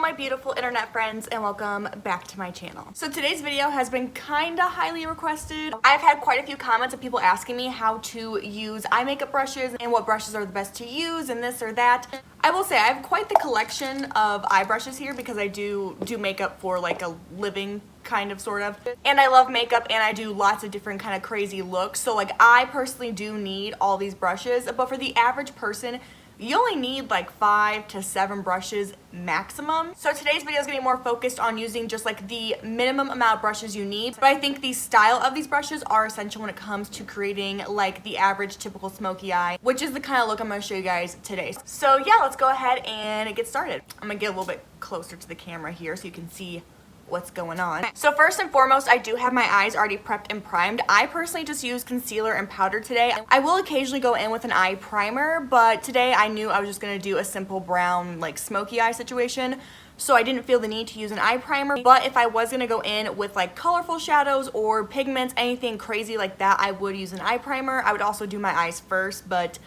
my beautiful internet friends, and welcome back to my channel. So today's video has been kinda highly requested. I've had quite a few comments of people asking me how to use eye makeup brushes and what brushes are the best to use and this or that. I will say I have quite the collection of eye brushes here because I do makeup for like a living kind of sort of, and I love makeup and I do lots of different kind of crazy looks, so like I personally do need all these brushes, but for the average person you only need like 5 to 7 brushes maximum. So today's video is going to be more focused on using just like the minimum amount of brushes you need, but I think the style of these brushes are essential when it comes to creating like the average typical smoky eye, which is the kind of look I'm going to show you guys today. So yeah, let's go ahead and get started. I'm going to get a little bit closer to the camera here so you can see what's going on. So first and foremost, I do have my eyes already prepped and primed. I personally just use concealer and powder today. I will occasionally go in with an eye primer, but today I knew I was just gonna do a simple brown like smoky eye situation, so I didn't feel the need to use an eye primer. But if I was gonna go in with like colorful shadows or pigments, anything crazy like that, I would use an eye primer. I would also do my eyes first, but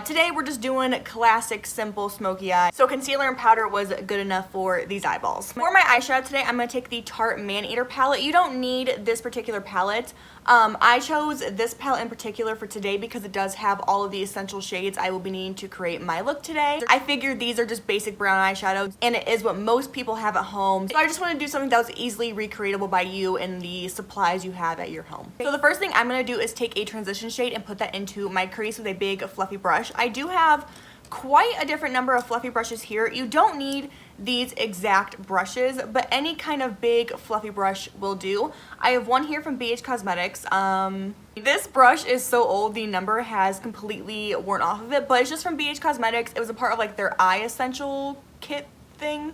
today we're just doing classic simple smoky eye, so concealer and powder was good enough for these eyeballs. For my eyeshadow today, I'm going to take the Tarte Man-Eater palette. You don't need this particular palette. I chose this palette in particular for today because it does have all of the essential shades I will be needing to create my look today. I figured these are just basic brown eyeshadows and it is what most people have at home, so I just want to do something that was easily recreatable by you and the supplies you have at your home. So the first thing I'm going to do is take a transition shade and put that into my crease with a big fluffy brush. I do have quite a different number of fluffy brushes here. You don't need these exact brushes, but any kind of big fluffy brush will do. I have one here from BH Cosmetics. This brush is so old, the number has completely worn off of it, but it's just from BH Cosmetics. It was a part of like their eye essential kit thing.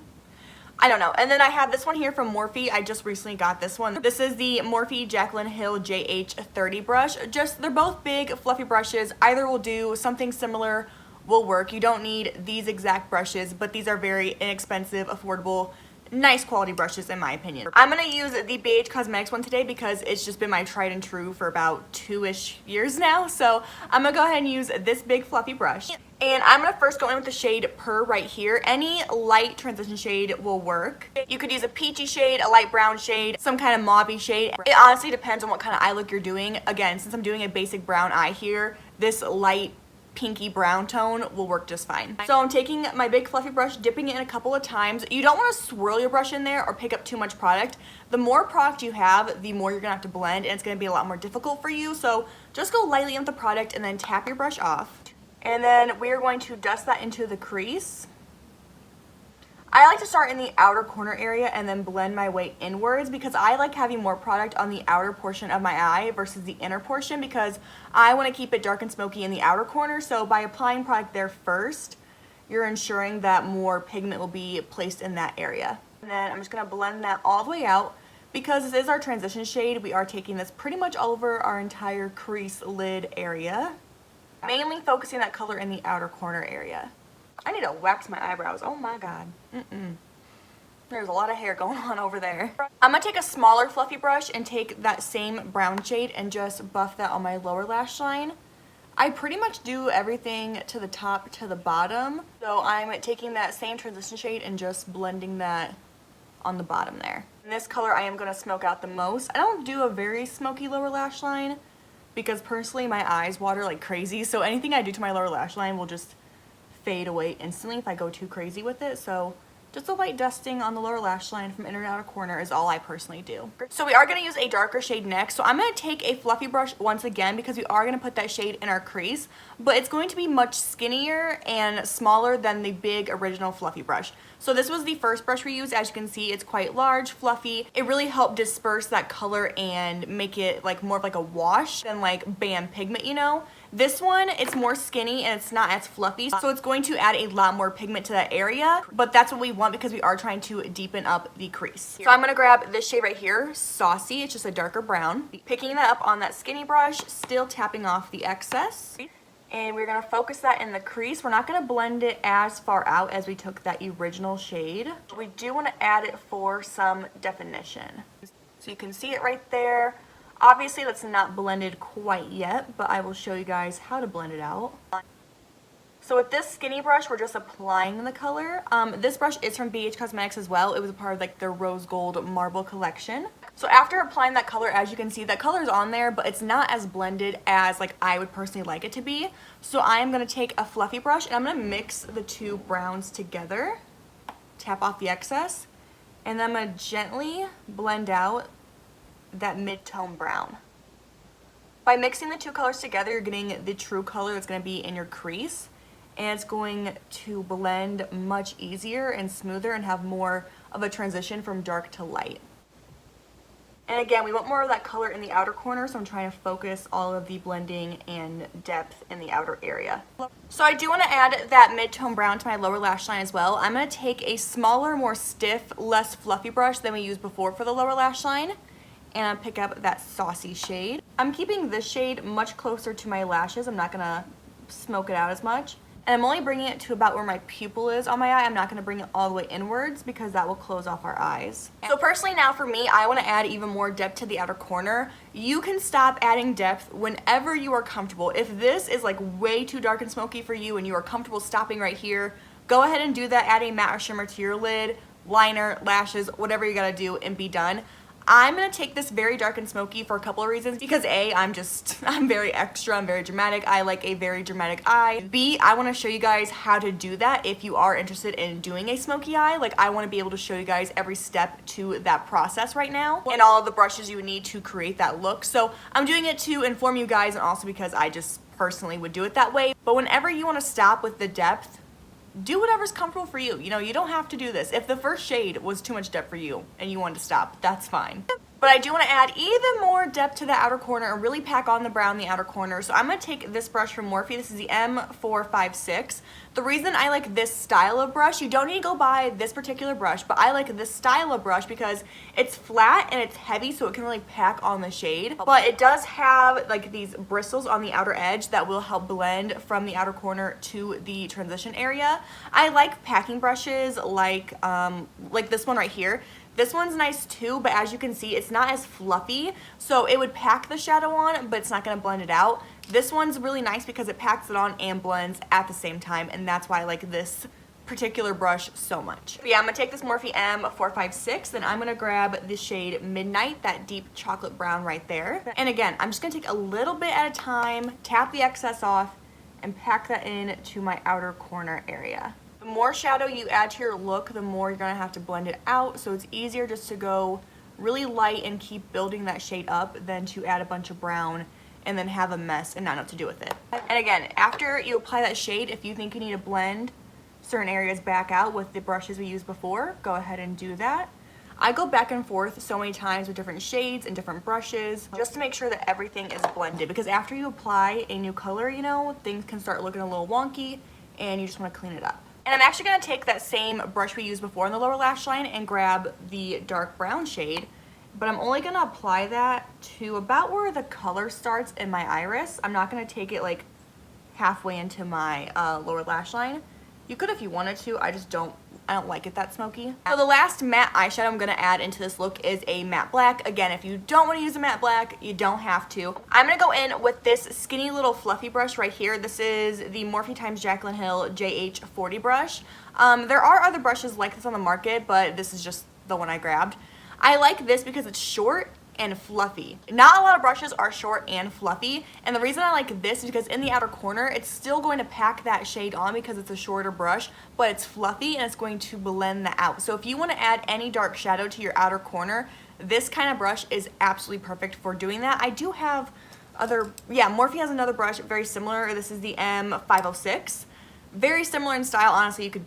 I don't know. And then I have this one here from Morphe. I just recently got this one. This is the Morphe Jaclyn Hill JH30 brush. They're both big fluffy brushes. Either will do. Something similar will work. You don't need these exact brushes, but these are very inexpensive, affordable, nice quality brushes in my opinion. I'm going to use the BH Cosmetics one today because it's just been my tried and true for about 2-ish years now. So I'm going to go ahead and use this big fluffy brush. And I'm going to first go in with the shade Purr right here. Any light transition shade will work. You could use a peachy shade, a light brown shade, some kind of mauve-y shade. It honestly depends on what kind of eye look you're doing. Again, since I'm doing a basic brown eye here, this light pinky brown tone will work just fine. So I'm taking my big fluffy brush, dipping it in a couple of times. You don't want to swirl your brush in there or pick up too much product. The more product you have, the more you're gonna have to blend, and it's gonna be a lot more difficult for you. So just go lightly in with the product and then tap your brush off. And then we're going to dust that into the crease. I like to start in the outer corner area and then blend my way inwards because I like having more product on the outer portion of my eye versus the inner portion because I want to keep it dark and smoky in the outer corner. So by applying product there first, you're ensuring that more pigment will be placed in that area. And then I'm just going to blend that all the way out. Because this is our transition shade, we are taking this pretty much all over our entire crease lid area. Mainly focusing that color in the outer corner area. I need to wax my eyebrows. Oh my god. There's a lot of hair going on over there. I'm going to take a smaller fluffy brush and take that same brown shade and just buff that on my lower lash line. I pretty much do everything to the top to the bottom. So I'm taking that same transition shade and just blending that on the bottom there. In this color I am going to smoke out the most. I don't do a very smoky lower lash line because personally my eyes water like crazy. So anything I do to my lower lash line will just fade away instantly if I go too crazy with it. So just a light dusting on the lower lash line from inner and outer corner is all I personally do. So we are going to use a darker shade next. So I'm going to take a fluffy brush once again because we are going to put that shade in our crease, but it's going to be much skinnier and smaller than the big original fluffy brush. So this was the first brush we used. As you can see, it's quite large, fluffy. It really helped disperse that color and make it like more of like a wash than like bam pigment, you know. This one, it's more skinny and it's not as fluffy, so it's going to add a lot more pigment to that area, but that's what we want because we are trying to deepen up the crease. So I'm going to grab this shade right here, Saucy. It's just a darker brown. Picking that up on that skinny brush, still tapping off the excess. And we're going to focus that in the crease. We're not going to blend it as far out as we took that original shade. We do want to add it for some definition. So you can see it right there. Obviously that's not blended quite yet, but I will show you guys how to blend it out. So with this skinny brush, we're just applying the color. This brush is from BH Cosmetics as well. It was a part of like their rose gold marble collection. So after applying that color, as you can see, that color is on there, but it's not as blended as like I would personally like it to be. So I am going to take a fluffy brush and I'm going to mix the two browns together, tap off the excess, and then I'm going to gently blend out that mid-tone brown. By mixing the two colors together, you're getting the true color that's going to be in your crease, and it's going to blend much easier and smoother and have more of a transition from dark to light. And again, we want more of that color in the outer corner, so I'm trying to focus all of the blending and depth in the outer area. So I do want to add that mid-tone brown to my lower lash line as well. I'm going to take a smaller, more stiff, less fluffy brush than we used before for the lower lash line, and I'll pick up that saucy shade. I'm keeping this shade much closer to my lashes. I'm not going to smoke it out as much. And I'm only bringing it to about where my pupil is on my eye. I'm not going to bring it all the way inwards because that will close off our eyes. So personally now for me, I want to add even more depth to the outer corner. You can stop adding depth whenever you are comfortable. If this is like way too dark and smoky for you and you are comfortable stopping right here, go ahead and do that. Add a matte or shimmer to your lid, liner, lashes, whatever you got to do, and be done. I'm going to take this very dark and smoky for a couple of reasons. Because A, I'm very extra, I'm very dramatic. I like a very dramatic eye. B, I want to show you guys how to do that if you are interested in doing a smoky eye. Like, I want to be able to show you guys every step to that process right now and all of the brushes you would need to create that look. So I'm doing it to inform you guys and also because I just personally would do it that way. But whenever you want to stop with the depth, do whatever's comfortable for you. You know, you don't have to do this. If the first shade was too much depth for you and you wanted to stop, that's fine. But I do want to add even more depth to the outer corner and really pack on the brown in the outer corner. So I'm going to take this brush from Morphe. This is the M456. The reason I like this style of brush, you don't need to go buy this particular brush, but I like this style of brush because it's flat and it's heavy, so it can really pack on the shade. But it does have like these bristles on the outer edge that will help blend from the outer corner to the transition area. I like packing brushes like this one right here. This one's nice too, but as you can see, it's not as fluffy, so it would pack the shadow on, but it's not going to blend it out. This one's really nice because it packs it on and blends at the same time, and that's why I like this particular brush so much. But yeah, I'm going to take this Morphe M456, and I'm going to grab the shade Midnight, that deep chocolate brown right there. And again, I'm just going to take a little bit at a time, tap the excess off, and pack that in to my outer corner area. The more shadow you add to your look, the more you're going to have to blend it out, so it's easier just to go really light and keep building that shade up than to add a bunch of brown and then have a mess and not know what to do with it. And again, after you apply that shade, if you think you need to blend certain areas back out with the brushes we used before, go ahead and do that. I go back and forth so many times with different shades and different brushes just to make sure that everything is blended, because after you apply a new color, you know, things can start looking a little wonky and you just want to clean it up. And I'm actually going to take that same brush we used before in the lower lash line and grab the dark brown shade, but I'm only going to apply that to about where the color starts in my iris. I'm not going to take it like halfway into my lower lash line. You could if you wanted to, I don't like it that smoky. So the last matte eyeshadow I'm going to add into this look is a matte black. Again, if you don't want to use a matte black, you don't have to. I'm going to go in with this skinny little fluffy brush right here. This is the Morphe x Jaclyn Hill JH40 brush. There are other brushes like this on the market, but this is just the one I grabbed. I like this because it's short and fluffy. Not a lot of brushes are short and fluffy, and the reason I like this is because in the outer corner it's still going to pack that shade on because it's a shorter brush, but it's fluffy and it's going to blend that out. So if you want to add any dark shadow to your outer corner, this kind of brush is absolutely perfect for doing that. I do have Morphe has another brush very similar. This is the M506. Very similar in style. Honestly, you could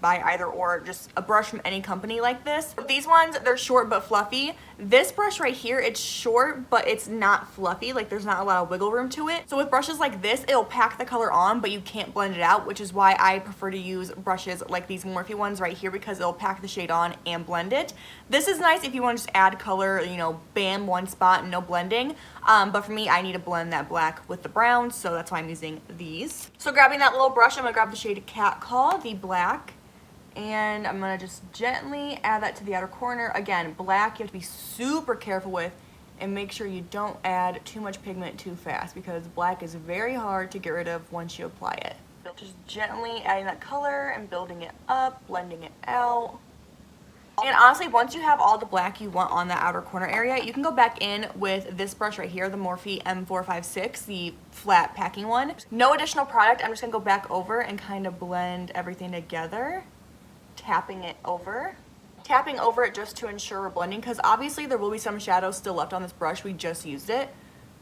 buy either or, just a brush from any company like this. These ones, they're short but fluffy. This brush right here, it's short but it's not fluffy, like there's not a lot of wiggle room to it. So with brushes like this, it'll pack the color on but you can't blend it out, which is why I prefer to use brushes like these Morphe ones right here, because it'll pack the shade on and blend it. This is nice if you want to just add color, you know, bam, one spot and no blending. But for me, I need to blend that black with the brown, so that's why I'm using these. So grabbing that little brush, I'm going to grab the shade Cat Call, the black, and I'm going to just gently add that to the outer corner. Again, black you have to be super careful with and make sure you don't add too much pigment too fast, because black is very hard to get rid of once you apply it. Just gently adding that color and building it up, blending it out. And honestly, once you have all the black you want on the outer corner area, you can go back in with this brush right here, the Morphe M456, the flat packing one. No additional product. I'm just going to go back over and kind of blend everything together, tapping over it just to ensure we're blending, because obviously there will be some shadow still left on this brush. We just used it,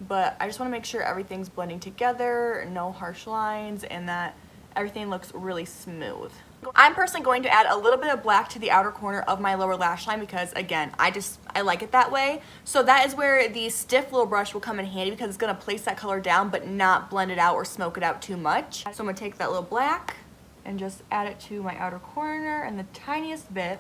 but I just want to make sure everything's blending together, no harsh lines, and that everything looks really smooth. I'm personally going to add a little bit of black to the outer corner of my lower lash line because, again, I like it that way. So that is where the stiff little brush will come in handy, because it's going to place that color down but not blend it out or smoke it out too much. So I'm going to take that little black and just add it to my outer corner and the tiniest bit.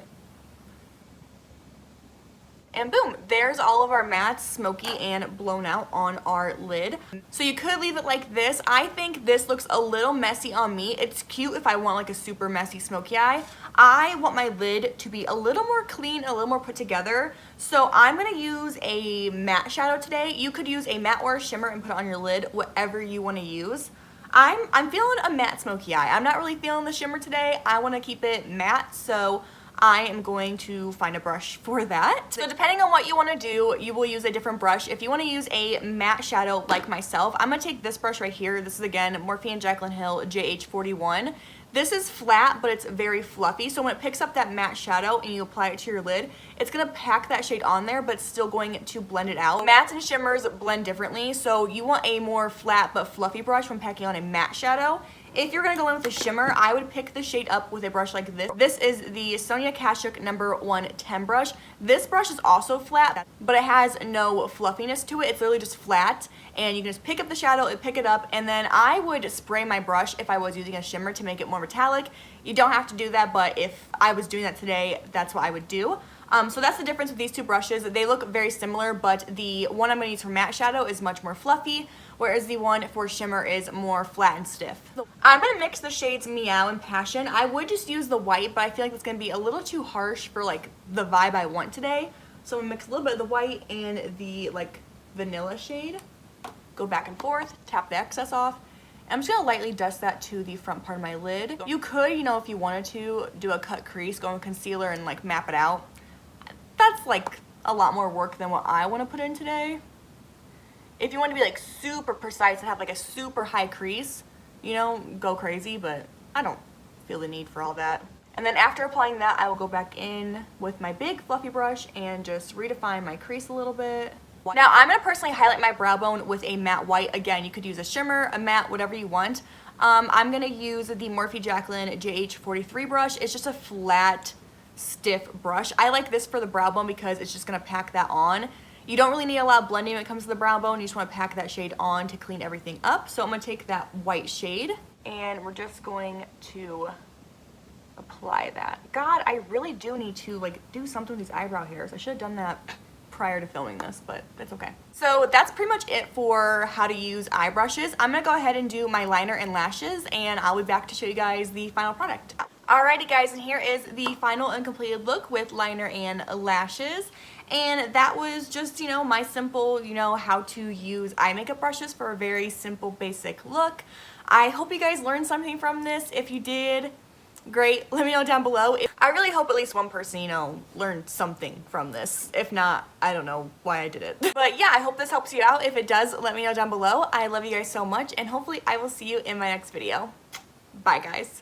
And boom, there's all of our mattes, smoky, and blown out on our lid. So you could leave it like this. I think this looks a little messy on me. It's cute if I want like a super messy smoky eye. I want my lid to be a little more clean, a little more put together. So I'm gonna use a matte shadow today. You could use a matte or a shimmer and put it on your lid, whatever you wanna use. I'm feeling a matte smoky eye. I'm not really feeling the shimmer today. I wanna keep it matte, so I am going to find a brush for that. So depending on what you want to do, you will use a different brush. If you want to use a matte shadow like myself, I'm going to take this brush right here. This is, again, Morphe and Jaclyn Hill JH41. This is flat, but it's very fluffy, so when it picks up that matte shadow and you apply it to your lid, it's going to pack that shade on there, but it's still going to blend it out. Mattes and shimmers blend differently, so you want a more flat but fluffy brush when packing on a matte shadow. If you're going to go in with a shimmer, I would pick the shade up with a brush like this. This is the Sonia Kashuk number 110 brush. This brush is also flat, but it has no fluffiness to it. It's literally just flat, and you can just pick up the shadow and pick it up, and then I would spray my brush if I was using a shimmer to make it more metallic. You don't have to do that, but if I was doing that today, that's what I would do. So that's the difference with these two brushes. They look very similar, but the one I'm going to use for matte shadow is much more fluffy, whereas the one for shimmer is more flat and stiff. I'm going to mix the shades Meow and Passion. I would just use the white, but I feel like it's going to be a little too harsh for like the vibe I want today. So I'm going to mix a little bit of the white and the like vanilla shade. Go back and forth, tap the excess off. I'm just going to lightly dust that to the front part of my lid. You could, you know, if you wanted to, do a cut crease, go in concealer and like map it out. That's like a lot more work than what I want to put in today. If you want to be like super precise and have like a super high crease, you know, go crazy, but I don't feel the need for all that. And then after applying that, I will go back in with my big fluffy brush and just redefine my crease a little bit. Now I'm going to personally highlight my brow bone with a matte white. Again, you could use a shimmer, a matte, whatever you want. I'm going to use the Morphe Jaclyn JH43 brush. It's just a flat, stiff brush. I like this for the brow bone because it's just going to pack that on. You don't really need a lot of blending when it comes to the brow bone. You just want to pack that shade on to clean everything up. So I'm going to take that white shade and we're just going to apply that. God, I really do need to like do something with these eyebrow hairs. I should have done that prior to filming this, but it's okay. So that's pretty much it for how to use eye brushes. I'm going to go ahead and do my liner and lashes, and I'll be back to show you guys the final product. Alrighty guys, and here is the final and completed look with liner and lashes. And that was just, you know, my simple, you know, how to use eye makeup brushes for a very simple, basic look. I hope you guys learned something from this. If you did, great. Let me know down below. I really hope at least one person, you know, learned something from this. If not, I don't know why I did it. But yeah, I hope this helps you out. If it does, let me know down below. I love you guys so much, and hopefully I will see you in my next video. Bye, guys.